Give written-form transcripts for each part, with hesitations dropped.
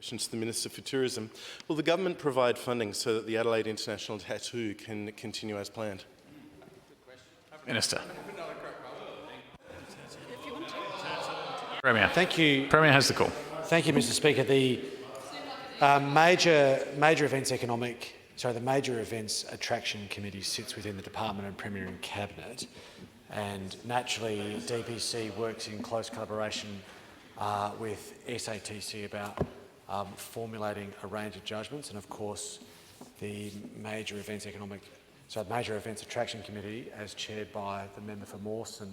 Question to the Minister for Tourism. Will the government provide funding so that the Adelaide International Tattoo can continue as planned? Minister. Premier. Thank you. Premier has the call. Thank you, Mr. Speaker. The Major Events Attraction Committee sits within the Department of Premier and Cabinet, and naturally DPC works in close collaboration with SATC about formulating a range of judgments, and of course the Major Events Attraction Committee, as chaired by the member for Mawson,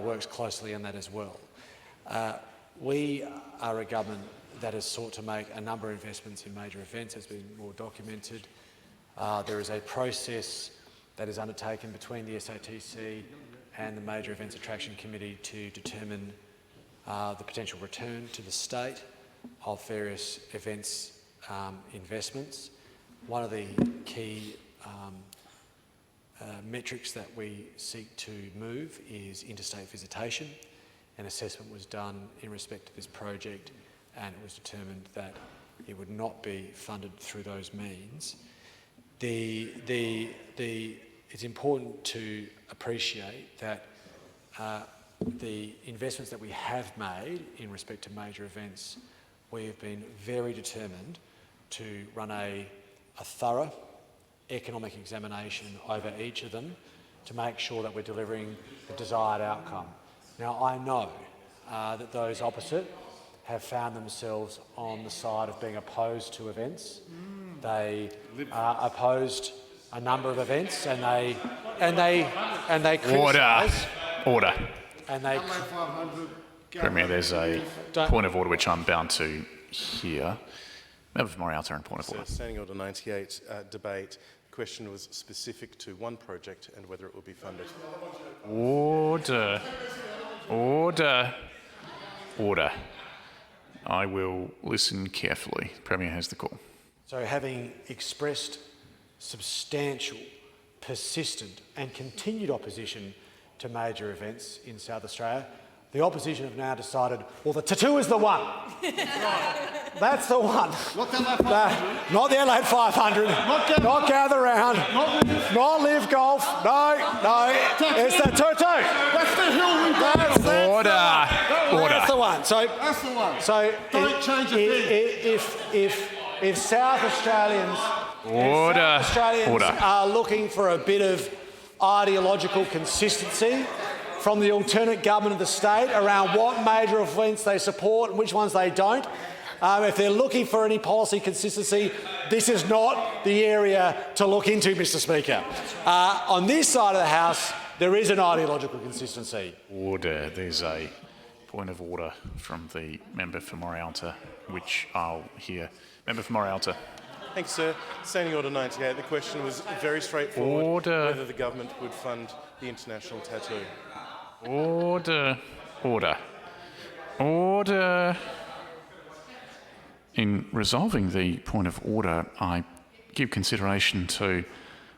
works closely on that as well. We are a government that has sought to make a number of investments in major events, as has been more documented. There is a process that is undertaken between the SATC and the Major Events Attraction Committee to determine the potential return to the state of various events investments. One of the key metrics that we seek to move is interstate visitation. An assessment was done in respect to this project, and it was determined that it would not be funded through those means. It's important to appreciate that the investments that we have made in respect to major events, we have been very determined to run a thorough economic examination over each of them to make sure that we're delivering the desired outcome. Now, I know that those opposite have found themselves on the side of being opposed to events. They opposed a number of events, and they criticise. Order. And they. Premier, there's a point of order which I'm bound to hear. Member for Morialta on point of order. Standing Order 98 debate. The question was specific to one project and whether it will be funded. Order. I will listen carefully. Premier has the call. So, having expressed substantial, persistent and continued opposition to major events in South Australia, the opposition have now decided, well, the tattoo is the one. That's the one. Not the Adelaide 500, not Gather Round, not Live Golf. No, it's the tattoo. That's the hill we Order. That's the one. That's the one. So Don't change a thing. if South Australians are looking for a bit of ideological consistency from the alternate government of the state around what major events they support and which ones they don't, if they're looking for any policy consistency, this is not the area to look into, Mr. Speaker. On this side of the House, there is an ideological consistency. Order. There's a point of order from the member for Morialta, which I'll hear. Member for Morialta. Thanks, sir. Standing Order 98. The question was very straightforward. Whether the government would fund the international tattoo. Order. In resolving the point of order, I give consideration to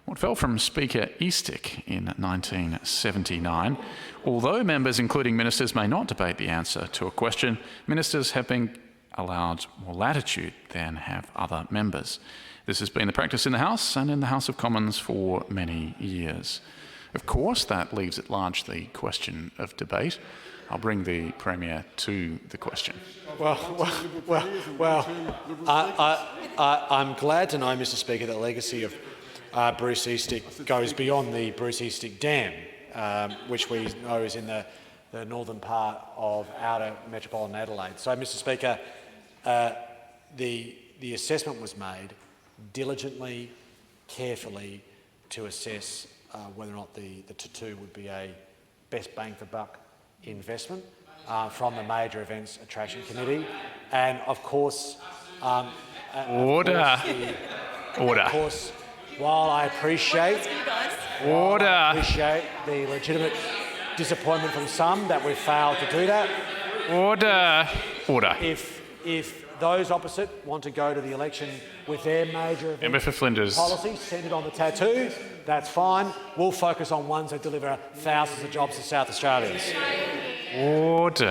what fell from Speaker Eastick in 1979. Although members, including ministers, may not debate the answer to a question, ministers have been allowed more latitude than have other members. This has been the practice in the House and in the House of Commons for many years. Of course, that leaves at large the question of debate. I'll bring the Premier to the question. I'm glad to know, Mr. Speaker, that the legacy of Bruce Eastick goes beyond the Bruce Eastick Dam, which we know is in the northern part of outer metropolitan Adelaide. So, Mr. Speaker, the assessment was made diligently, carefully, to assess whether or not the tattoo would be a best bang for buck investment from the Major Events Attraction Committee, and of course, Order. Of course, while I appreciate the legitimate disappointment from some that we've failed to do that. Order. If those opposite want to go to the election with their major policy centred on the tattoo, that's fine. We'll focus on ones that deliver thousands of jobs to South Australians. Order.